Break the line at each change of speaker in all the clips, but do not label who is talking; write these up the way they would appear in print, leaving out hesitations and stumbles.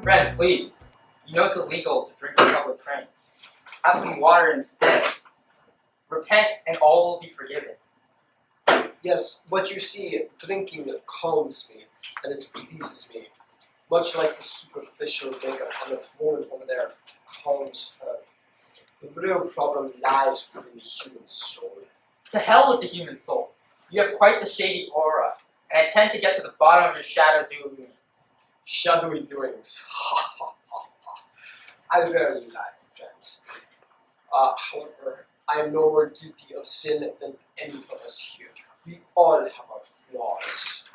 Friend, please. You know it's illegal to drink on public trains. Have some water instead. Repent and all will be forgiven.
Yes, what you see, drinking calms me, and it pleases me. Much like the superficial makeup on the woman over there calms her. The real problem lies within the human soul.
To hell with the human soul. You have quite the shady aura, and I tend to get to the bottom of your shadow doings.
Shadowy doings. Ha ha ha ha. I rarely lie, friends. However, I am no more guilty of sin than any of us here. We all have our flaws.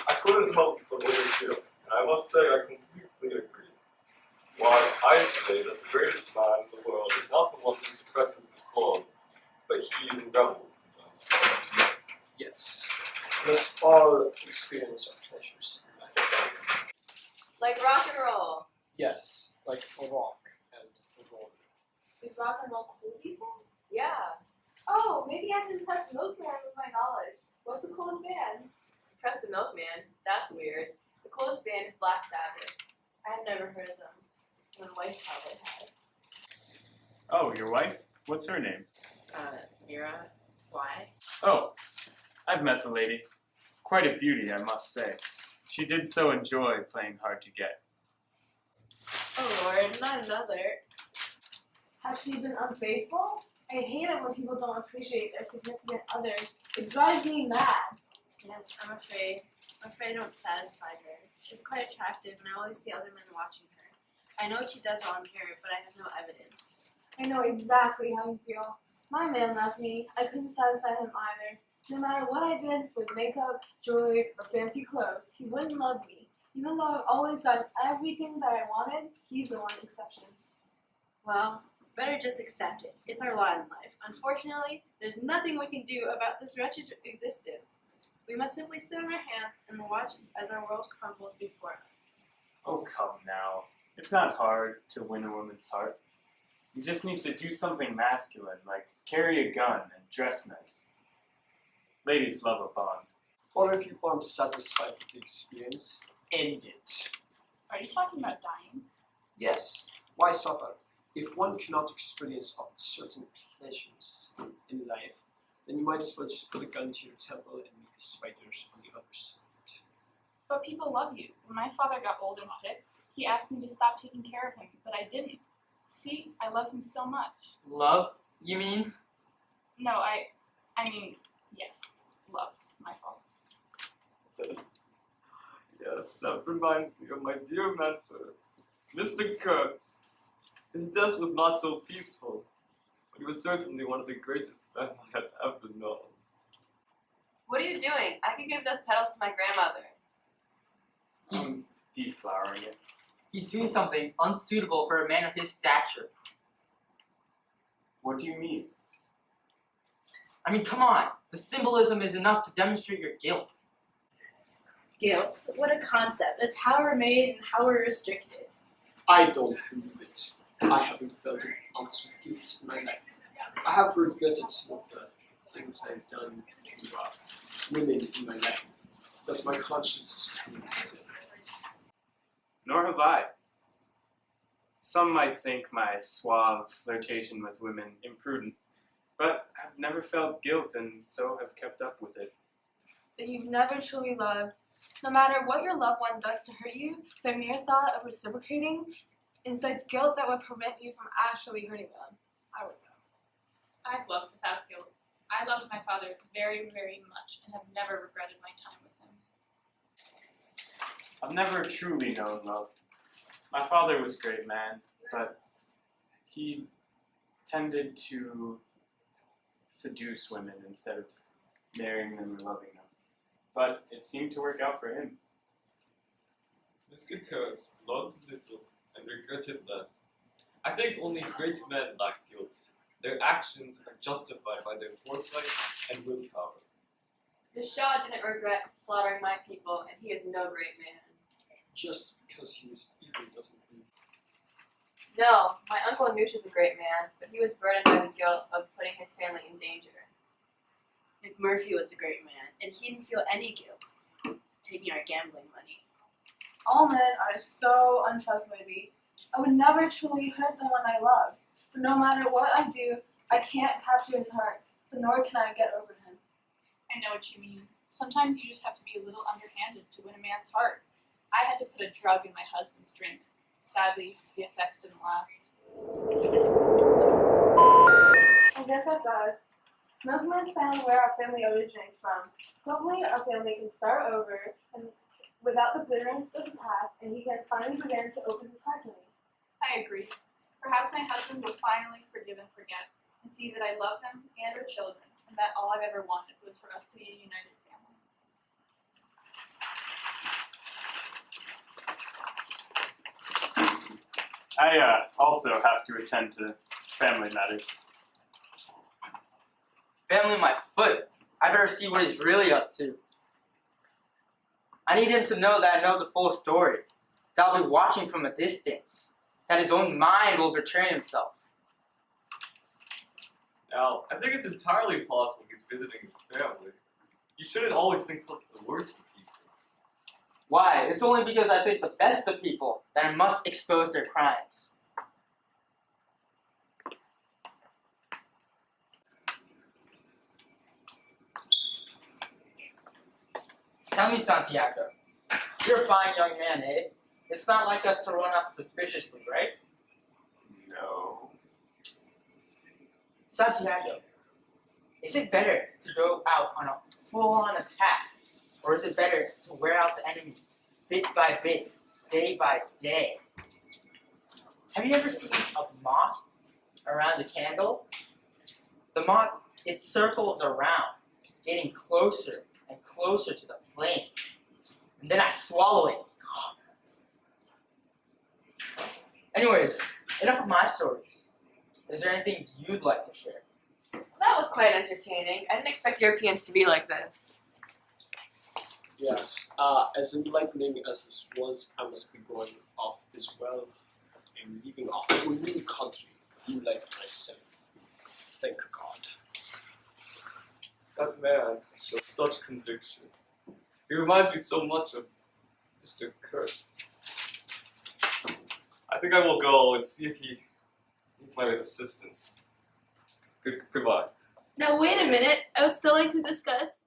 I couldn't help but overhear, and I must say I completely agree. Why, I say that the greatest man in the world is not the one who suppresses his flaws, but he who revels in them.
Yes, let us all experience our pleasures in life.
Like rock and roll.
Yes, like a rock and a roll.
Is rock and roll cool, you say?
Yeah.
Oh, maybe I can impress Milkman with my knowledge. What's the coolest band?
Press the Milkman. That's weird. The coolest band is Black Sabbath.
I've never heard of them. My wife probably has.
Oh, your wife? What's her name?
Mira. Why?
Oh, I've met the lady. Quite a beauty, I must say. She did so enjoy playing hard to get.
Oh Lord, not another. Has she been unfaithful? I hate it when people don't appreciate their significant others. It drives me mad.
Yes, I'm afraid. I'm afraid I don't satisfy her. She's quite attractive, and I always see other men watching her. I know what she does wrong here, but I have no evidence.
I know exactly how you feel. My man left me. I couldn't satisfy him either. No matter what I did with makeup, jewelry, or fancy clothes, he wouldn't love me. Even though I've always done everything that I wanted, he's the one exception.
Well, better just accept it. It's our lot in life. Unfortunately, there's nothing we can do about this wretched existence. We must simply sit on our hands and watch as our world crumbles before us.
Oh, come now. It's not hard to win a woman's heart. You just need to do something masculine, like carry a gun and dress nice. Ladies love a bond.
Or if you aren't satisfied with the experience, end it.
Are you talking about dying?
Yes, why suffer? If one cannot experience certain pleasures in life, then you might as well just put a gun to your temple and meet the spiders on the other side.
But people love you. When my father got old and sick, he asked me to stop taking care of him, but I didn't. See, I love him so much.
Love, you mean?
No, I mean, yes, loved my father.
Yes, that reminds me of my dear mentor, Mr. Kurtz. His death was not so peaceful, but he was certainly one of the greatest men I had ever known.
What are you doing? I can give those petals to my grandmother.
I'm deflowering it.
He's doing something unsuitable for a man of his stature.
What do you mean?
I mean, come on. The symbolism is enough to demonstrate your guilt.
Guilt? What a concept. It's how we're made and how we're restricted.
I don't believe it. I haven't felt an ounce of guilt in my life. I have regretted some of the things I've done to women in my life, but my conscience is clean still.
Nor have I. Some might think my suave flirtation with women imprudent, but I've never felt guilt and so have kept up with it.
That you've never truly loved. No matter what your loved one does to hurt you, the mere thought of reciprocating incites guilt that would prevent you from actually hurting them. I would know.
I've loved without guilt. I loved my father very, very much and have never regretted my time with him.
I've never truly known love. My father was a great man, but he tended to seduce women instead of marrying them or loving them. But it seemed to work out for him.
Mr. Kurtz loved little and regretted less. I think only great men lack guilt. Their actions are justified by their foresight and willpower.
The Shah didn't regret slaughtering my people, and he is no great man.
Just because he was evil doesn't mean.
No, my uncle Noosh is a great man, but he was burdened by the guilt of putting his family in danger.
McMurphy was a great man, and he didn't feel any guilt taking our gambling money.
All men are so untrustworthy. I would never truly hurt the one I love. But no matter what I do, I can't capture his heart, but nor can I get over him.
I know what you mean. Sometimes you just have to be a little underhanded to win a man's heart. I had to put a drug in my husband's drink. Sadly, the effects didn't last.
I guess that does. Milkman's found where our family originates from. Hopefully our family can start over and without the bitterness of the past, and he can finally begin to open his heart to me.
I agree. Perhaps my husband will finally forgive and forget, and see that I love him and our children, and that all I've ever wanted was for us to be a united family.
I also have to attend to family matters.
Family my foot. I better see what he's really up to. I need him to know that I know the full story. That I'll be watching from a distance. That his own mind will betray himself.
Now, I think it's entirely possible he's visiting his family. You shouldn't always think the worst of people.
Why? It's only because I think the best of people that I must expose their crimes. Tell me, Santiago. You're a fine young man, eh? It's not like us to run off suspiciously, right?
No.
Santiago, is it better to go out on a full-on attack, or is it better to wear out the enemy bit by bit, day by day? Have you ever seen a moth around a candle? The moth, it circles around, getting closer and closer to the flame. And then I swallow it. Anyways, enough of my stories. Is there anything you'd like to share?
That was quite entertaining. I didn't expect Europeans to be like this.
Yes, as enlightening as this was, I must be going off as well. I'm leaving off to a new country, you like myself. Thank God.
That man shows such conviction. He reminds me so much of Mr. Kurtz. I think I will go and see if he needs my assistance. Goodbye.
Now wait a minute, I would still like to discuss